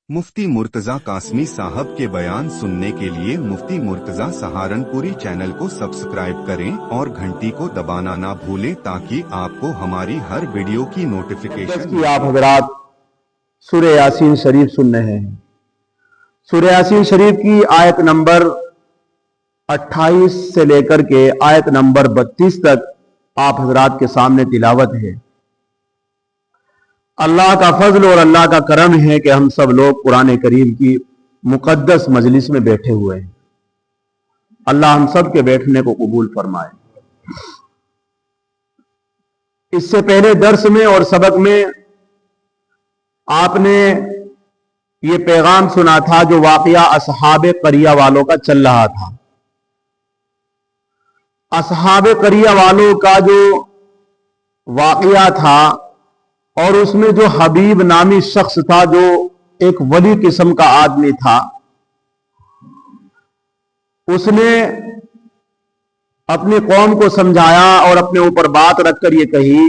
मुफ्ती मुर्तजा कासमी साहब के बयान सुनने के लिए मुफ्ती मुर्तजा सहारनपुरी चैनल को सब्सक्राइब करें और घंटी को दबाना ना भूलें ताकि आपको हमारी हर वीडियो की नोटिफिकेशन की आप हजरात सूरह यासीन शरीफ सुन रहे हैं। सूरह यासीन शरीफ की आयत नंबर 28 से लेकर के आयत नंबर 32 तक आप हजरात के सामने तिलावत है। अल्लाह का फजल और अल्लाह का करम है कि हम सब लोग कुरान करीम की मुकद्दस मजलिस में बैठे हुए हैं। अल्लाह हम सब के बैठने को कबूल फरमाए। इससे पहले दर्स में और सबक में आपने ये पैगाम सुना था जो वाकया असहाबे करिया वालों का चल रहा था। असहाबे करिया वालों का जो वाकया था और उसमें जो हबीब नामी शख्स था जो एक वली किस्म का आदमी था, उसने अपनी कौम को समझाया और अपने ऊपर बात रखकर ये कही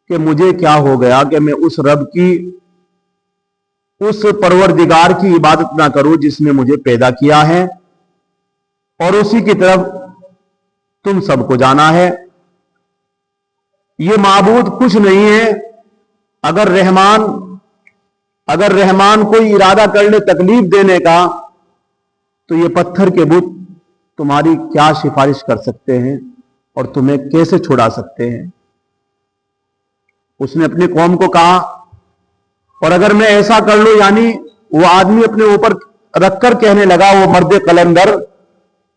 कि मुझे क्या हो गया कि मैं उस रब की, उस परवरदिगार की इबादत ना करूं जिसने मुझे पैदा किया है और उसी की तरफ तुम सबको जाना है। ये माबूद कुछ नहीं है। अगर रहमान कोई इरादा कर ले तकलीफ देने का तो ये पत्थर के बुत तुम्हारी क्या सिफारिश कर सकते हैं और तुम्हें कैसे छुड़ा सकते हैं। उसने अपनी कौम को कहा, और अगर मैं ऐसा कर लूं, यानी वो आदमी अपने ऊपर रखकर कहने लगा, वो मर्द कलंदर,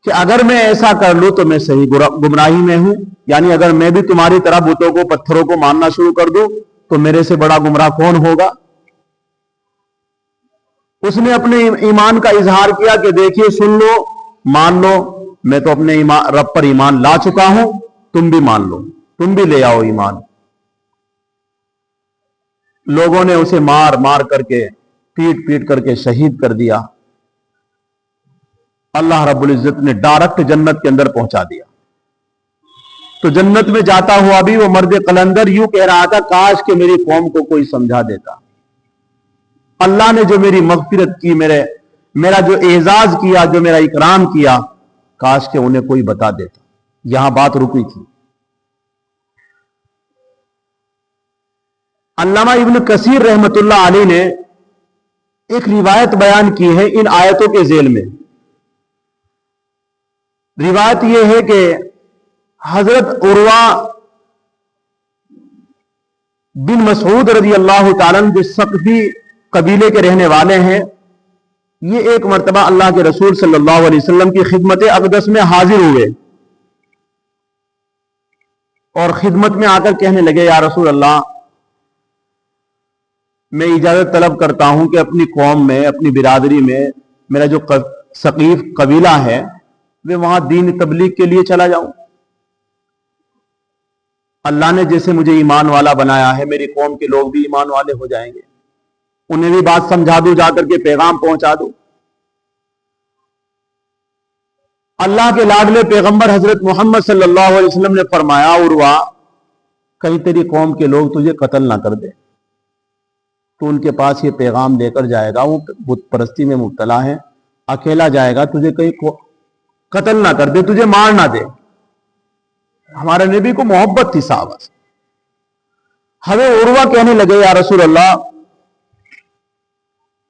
कि अगर मैं ऐसा कर लूं तो मैं सही गुमराही में हूं, यानी अगर मैं भी तुम्हारी तरह बुतों को, पत्थरों को मानना शुरू कर दूं तो मेरे से बड़ा गुमराह कौन होगा। उसने अपने ईमान का इजहार किया कि देखिए, सुन लो, मान लो, मैं तो अपने रब पर ईमान ला चुका हूं, तुम भी मान लो, तुम भी ले आओ ईमान। लोगों ने उसे मार मार करके, पीट पीट करके शहीद कर दिया। अल्लाह रब्बुल इज्जत ने डायरेक्ट जन्नत के अंदर पहुंचा दिया। तो जन्नत में जाता हुआ भी वो मर्द कलंदर यूं कह रहा था, काश कि मेरी कौम को कोई समझा देता। अल्लाह ने जो मेरी मगफिरत की, मेरा जो एजाज किया, जो मेरा इकराम किया, काश कि उन्हें कोई बता देता। यहां बात रुकी थी। अल्लामा इब्न कसीर रहमतुल्लाह अलैह ने एक रिवायत बयान की है इन आयतों के जेल में। रिवायत यह है कि हजरत उर्वा बिन मसूद रजी अल्लाह ताला जो सकफी कबीले के रहने वाले हैं, ये एक मर्तबा अल्लाह के रसूल सल्लल्लाहु अलैहि वसल्लम की खिदमत अक़दस में हाजिर हुए और खिदमत में आकर कहने लगे, या रसूल अल्लाह, मैं इजाजत तलब करता हूं कि अपनी कौम में, अपनी बिरादरी में, मेरा जो सकीफ कबीला है, वे वहां दीन तबलीग के लिए चला जाऊं। अल्लाह ने जैसे मुझे ईमान वाला बनाया है, मेरी कौम के लोग भी ईमान वाले हो जाएंगे। उन्हें भी बात समझा दूं, जाकर के पैगाम पहुंचा दूं। अल्लाह के लाडले पैगंबर हजरत मोहम्मद सल्लल्लाहु अलैहि वसल्लम ने फरमाया, उर्वा, कहीं तेरी कौम के लोग तुझे कत्ल ना कर दे। तो उनके पास ये पैगाम लेकर जाएगा, वो बुत परस्ती में मुब्तला है, अकेला जाएगा, तुझे कहीं कत्ल ना कर दे, तुझे मार ना दे। हमारे नबी को मोहब्बत थी साहबा से। हमें उर्वा कहने लगे, या रसूल अल्लाह,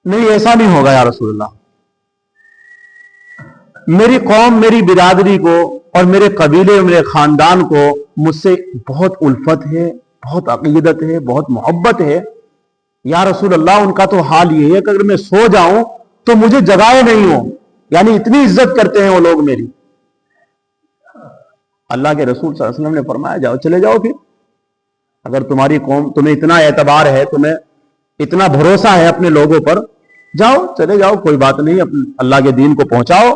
नहीं, ऐसा नहीं होगा या रसूल अल्लाह। मेरी कौम, मेरी बिरादरी को और मेरे कबीले और मेरे खानदान को मुझसे बहुत उल्फत है, बहुत अकीदत है, बहुत मोहब्बत है। या रसूल अल्लाह, उनका तो हाल ये है कि अगर मैं सो जाऊं तो मुझे जगाए नहीं हो, यानी इतनी इज्जत करते हैं वो लोग मेरी। अल्लाह के रसूल सल्लल्लाहु अलैहि वसल्लम ने फरमाया, जाओ, चले जाओ फिर। अगर तुम्हारी कौम, तुम्हें इतना एतबार है, तुम्हें इतना भरोसा है अपने लोगों पर, जाओ, चले जाओ, कोई बात नहीं, अल्लाह के दीन को पहुंचाओ।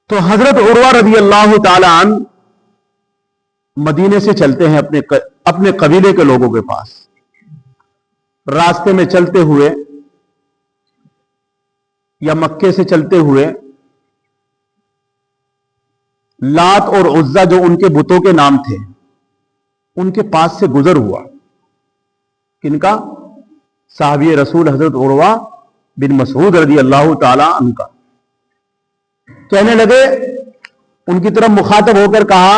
तो हजरत उर्वा रज़ी अल्लाह ताला अन्हु मदीने से चलते हैं अपने कबीले के लोगों के पास। रास्ते में चलते हुए या मक्के से चलते हुए लात और उज्जा, जो उनके बुतों के नाम थे, उनके पास से गुजर हुआ। किनका? साहबी रसूल हजरत उर्वा बिन मसूद रजी अल्लाह ताला अन्हु का। कहने लगे, उनकी तरफ मुखातब होकर कहा,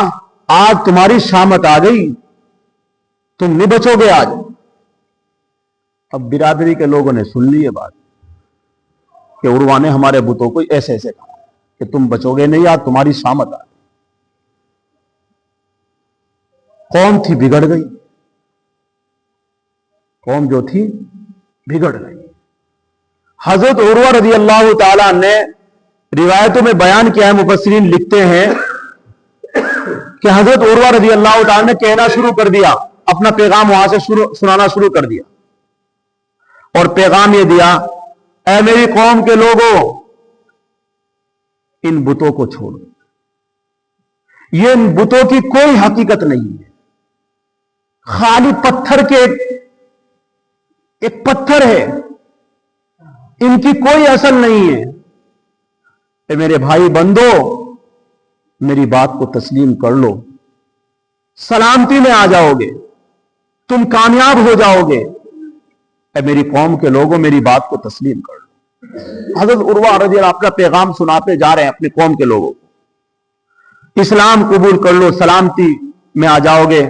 आज तुम्हारी शामत आ गई, तुम नहीं बचोगे आज। अब बिरादरी के लोगों ने सुन ली ये बात कि उर्वा ने हमारे बुतों को ऐसे ऐसे कहा कि तुम बचोगे नहीं, आज तुम्हारी शामत आ गई। कौम थी बिगड़ गई, कौम जो थी बिगड़ गई। हजरत उर्वा रजी अल्लाह ताला ने रिवायतों में बयान किया है, मुफस्सिरीन लिखते हैं कि हजरत उर्वा रजी अल्लाह ताला ने कहना शुरू कर दिया, अपना पैगाम वहां से सुनाना शुरू कर दिया और पैगाम ये दिया, ऐ मेरी कौम के लोगों, इन बुतों को छोड़ो, ये इन बुतों की कोई हकीकत नहीं है, खाली पत्थर के एक पत्थर है, इनकी कोई असल नहीं है। ए मेरे भाई बंदो, मेरी बात को तस्लीम कर लो, सलामती में आ जाओगे, तुम कामयाब हो जाओगे। ए मेरी कौम के लोगों, मेरी बात को तस्लीम कर लो। हजरत उर्वा रज़ी अल्लाह अपना पैगाम सुनाते जा रहे हैं अपनी कौम के लोगों को, इस्लाम कबूल कर लो, सलामती में आ जाओगे,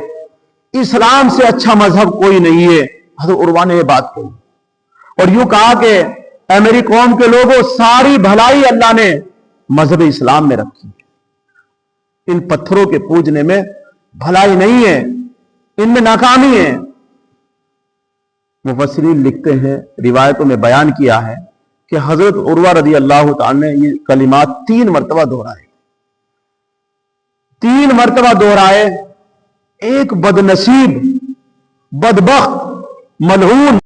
इस्लाम से अच्छा मजहब कोई नहीं है। हजरत उर्वा ने यह बात कही और यूं कहा कि ऐ मेरी कौम के लोगों, सारी भलाई अल्लाह ने मजहब इस्लाम में रखी है, इन पत्थरों के पूजने में भलाई नहीं है, इनमें नाकामी है। मुफस्सिरीन लिखते हैं, रिवायतों में बयान किया है कि हजरत उर्वा रज़ी अल्लाह ताला ने ये कलिमात 3 मरतबा दोहराए, 3 मरतबा दोहराए। एक बदनसीब, बदबख्त, मलऊन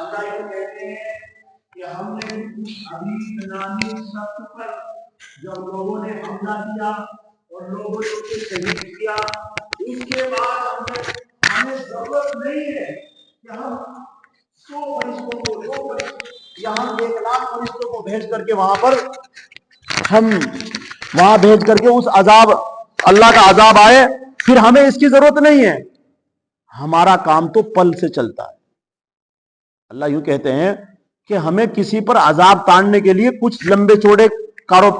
अल्लाह ये कहते हैं कि हमने अभी बनानी शख्स पर जब लोगों ने हमला किया और लोगों ने उसे शहीद किया। उसके बाद हमें जरूरत नहीं है कि हम 100 फरिश्तों को, 2 फरिश्तों, या हम 1 लाख फरिश्तों को भेज करके वहां भेज करके उस अजाब, अल्लाह का अजाब आए, फिर हमें इसकी जरूरत नहीं है। हमारा काम तो पल से चलता है। अल्लाह यूं कहते हैं कि हमें किसी पर अजाब ताड़ने के लिए कुछ लंबे चौड़े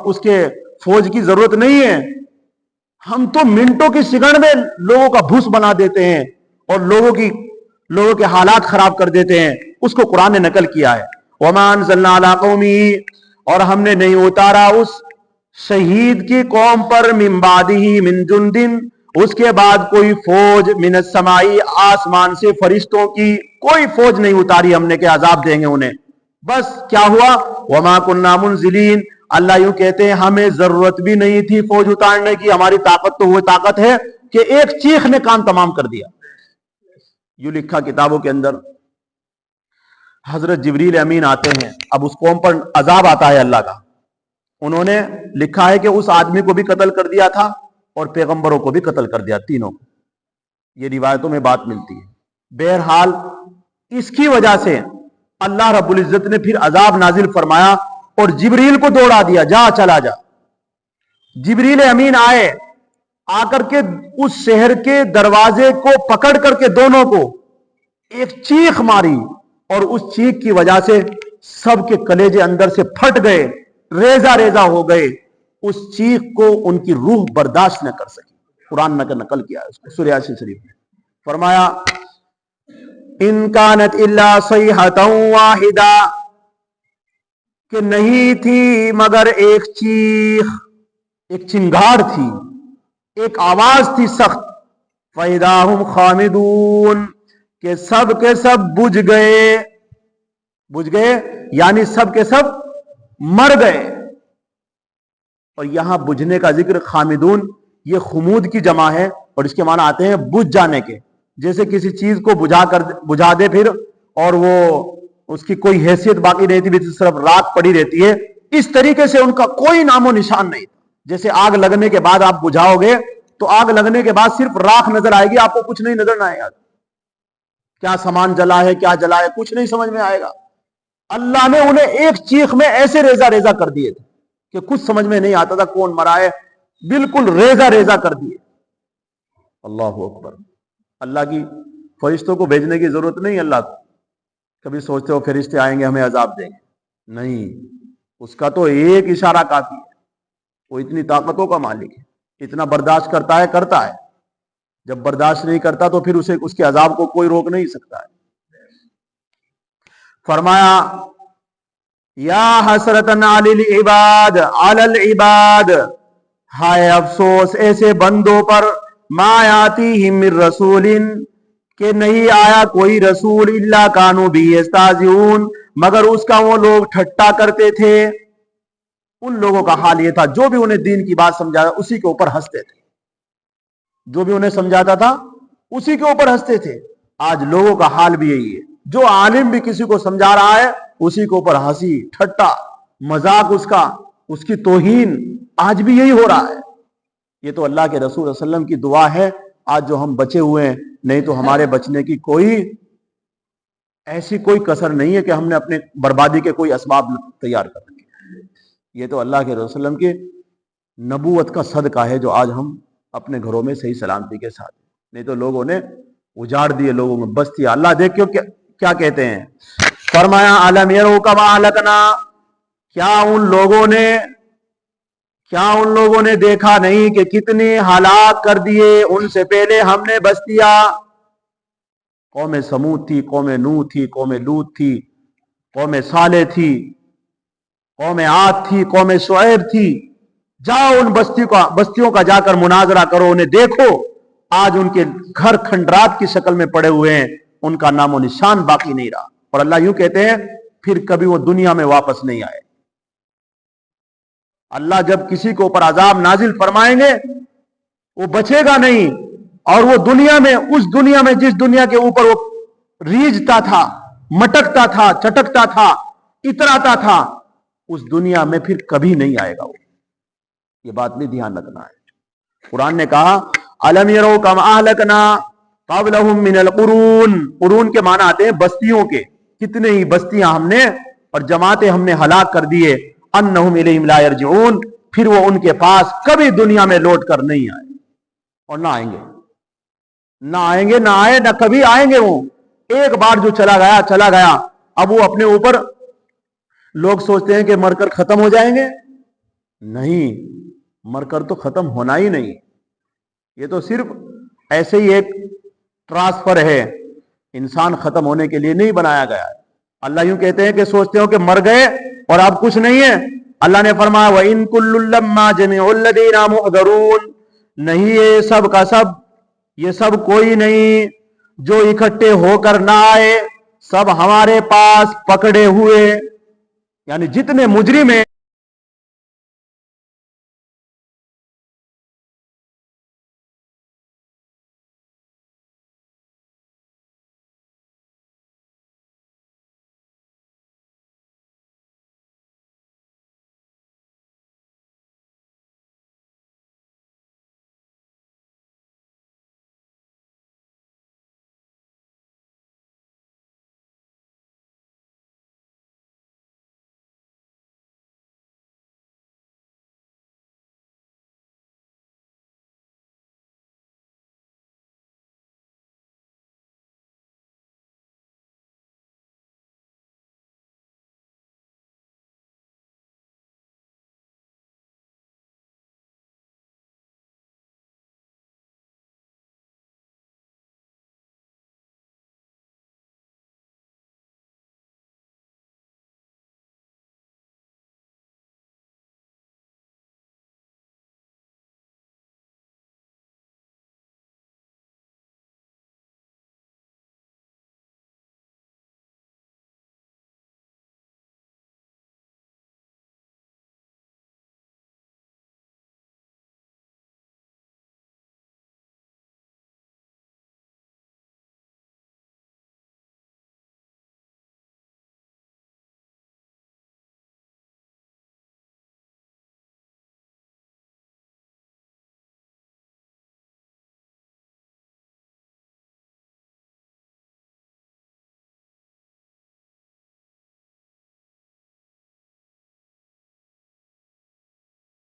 उसके फौज की जरूरत नहीं है। हम तो मिनटों की सेकंड में लोगों का भूस बना देते हैं और लोगों के हालात खराब कर देते हैं। उसको कुरान ने नकल किया है, वमा अंज़लना अला कौमी, और हमने नहीं उतारा उस शहीद की कौम पर मिन बादिही मिन जुंदिन, उसके बाद कोई फौज, मिनस समाई, आसमान से फरिश्तों की कोई फौज नहीं उतारी हमने के अजाब देंगे उन्हें। बस क्या हुआ, वमा कुन्ना मुनजिलीन, अल्लाह यूं कहते हैं हमें जरूरत भी नहीं थी फौज उतारने की। हमारी ताकत तो वो ताकत है कि एक चीख ने काम तमाम कर दिया। यूं लिखा किताबों के अंदर, हजरत जिब्रील अमीन आते हैं, अब उस कौम पर अजाब आता है अल्लाह का। उन्होंने लिखा है कि उस आदमी को भी कत्ल कर दिया था और पैगंबरों को भी कत्ल कर दिया, तीनों को। ये रिवायतों में बात मिलती है। बहरहाल इसकी वजह से अल्लाह रब्बुल इज्जत ने फिर अजाब नाजिल फरमाया और जिब्रील को दौड़ा दिया, जा चला जा। जिब्रील अमीन आए, आकर के उस शहर के दरवाजे को पकड़ करके दोनों को एक चीख मारी और उस चीख की वजह से सबके कलेजे अंदर से फट गए, रेजा रेजा हो गए। उस चीख को उनकी रूह बर्दाश्त न कर सकी। कुरान ने नकल किया उसको सूरह यासीन शरीफ में, फरमाया इन कानत इल्ला सयहतन वाहिदा, कि नहीं थी मगर एक चीख, एक चिंगार थी, एक आवाज थी सख्त। फइदाहुम खामिदून, के सब बुझ गए यानी सब के सब मर गए। और यहां बुझने का जिक्र खामिदून, ये खुमूद की जमा है और इसके माना आते हैं बुझ जाने के। जैसे किसी चीज को बुझा दे फिर और वो उसकी कोई हैसियत बाकी नहीं थी, सिर्फ राख पड़ी रहती है, इस तरीके से उनका कोई नामो निशान नहीं था। जैसे आग लगने के बाद आप बुझाओगे तो आग लगने के बाद सिर्फ राख नजर आएगी, आपको कुछ नहीं नजर आएगा, क्या सामान जला है क्या जला है कुछ नहीं समझ में आएगा। अल्लाह ने उन्हें एक चीख में ऐसे रेजा रेजा कर दिए थे कि कुछ समझ में नहीं आता था कौन मरा है, बिल्कुल रेजा रेजा कर दिए। अल्लाह अकबर। अल्लाह की फरिश्तों को भेजने की जरूरत नहीं अल्लाह को। कभी सोचते हो फरिश्ते आएंगे हमें अजाब देंगे, नहीं, उसका तो एक इशारा काफी है। वो इतनी ताकतों का मालिक है, इतना बर्दाश्त करता है। जब बर्दाश्त नहीं करता तो फिर उसे उसके अजाब को कोई रोक नहीं सकता है। फरमाया या हसरतन अलिल इबाद, हाय अफसोस ऐसे बंदों पर, मा यातीहिम मिर रसूलिन, कि नहीं आया कोई रसूल, इल्ला कानू बी यस्ताज़िऊन, मगर उसका वो लोग ठट्टा करते थे। उन लोगों का हाल ये था जो भी उन्हें दीन की बात समझाया उसी के ऊपर हंसते थे, जो भी उन्हें समझाता था उसी के ऊपर हंसते थे। आज लोगों का हाल भी यही है, जो आलिम भी किसी को समझा रहा है उसी के ऊपर हंसी ठट्टा मजाक, उसकी तौहीन, आज भी यही हो रहा है। ये तो अल्लाह के रसूल सल्लल्लाहु अलैहि वसल्लम की दुआ है आज जो हम बचे हुए हैं, नहीं तो हमारे बचने की ऐसी कोई कसर नहीं है कि हमने अपने बर्बादी के कोई असबाब तैयार कर रखे। ये तो अल्लाह के रसूल सल्लल्लाहु अलैहि वसल्लम की नबूवत का सदका है जो आज हम अपने घरों में सही सलामती के साथ, नहीं तो लोगों ने उजाड़ दिए, लोगों में बस्ती। अल्लाह देख क्यों क्या कहते हैं, फरमाया अलम यरो कमा हलकना, क्या उन लोगों ने देखा नहीं कि कितने हलाक कर दिए उनसे पहले हमने बस्तियां। कौम समूद थी, कौम नूह थी, कौम लूत थी, कौम साले थी, कौम आद थी, कौम शुएब थी। जाओ उन बस्तियों का जाकर मुनाजरा करो, उन्हें देखो, आज उनके घर खंडरात की शक्ल में पड़े हुए हैं, उनका नामो निशान बाकी नहीं रहा। और अल्लाह यूं कहते हैं फिर कभी वो दुनिया में वापस नहीं आए। अल्लाह जब किसी के ऊपर अजाब नाजिल फरमाएंगे वो बचेगा नहीं, और वो दुनिया में, उस दुनिया में जिस दुनिया के ऊपर वो रीझता था, मटकता था, चटकता था, इतराता था, उस दुनिया में फिर कभी नहीं आएगा वो। ये बात भी ध्यान रखना है। قرآن نے کہا الم یرو کم اہلکنا قبلہم من القرون، قرون کے معنی آتے ہیں بستیوں کے، کتنے ہی بستیاں ہم نے اور جماعتیں ہم نے ہلاک کر دیے، انہم الیہم لا یرجعون، پھر وہ ان کے پاس کبھی دنیا میں لوٹ کر نہیں آئے اور نہ آئیں گے، نہ آئے نہ کبھی آئیں گے۔ وہ ایک بار جو چلا گیا، اب وہ اپنے اوپر لوگ سوچتے ہیں کہ مر کر ختم ہو جائیں گے، نہیں، مر کر تو ختم ہونا ہی نہیں، یہ تو صرف ایسے ہی ایک ٹرانسفر ہے، انسان ختم ہونے کے لیے نہیں بنایا گیا ہے۔ اللہ یوں کہتے ہیں کہ سوچتے ہو کہ مر گئے اور اب کچھ نہیں ہے، اللہ نے فرمایا وَإِن كُلٌّ لَمَّا جَمِيعُ الَّذِينَ مُحْضَرُونَ، نہیں یہ سب کا سب، یہ سب کوئی نہیں جو اکٹھے ہو کر نہ آئے، سب ہمارے پاس پکڑے ہوئے، یعنی جتنے مجرم ہیں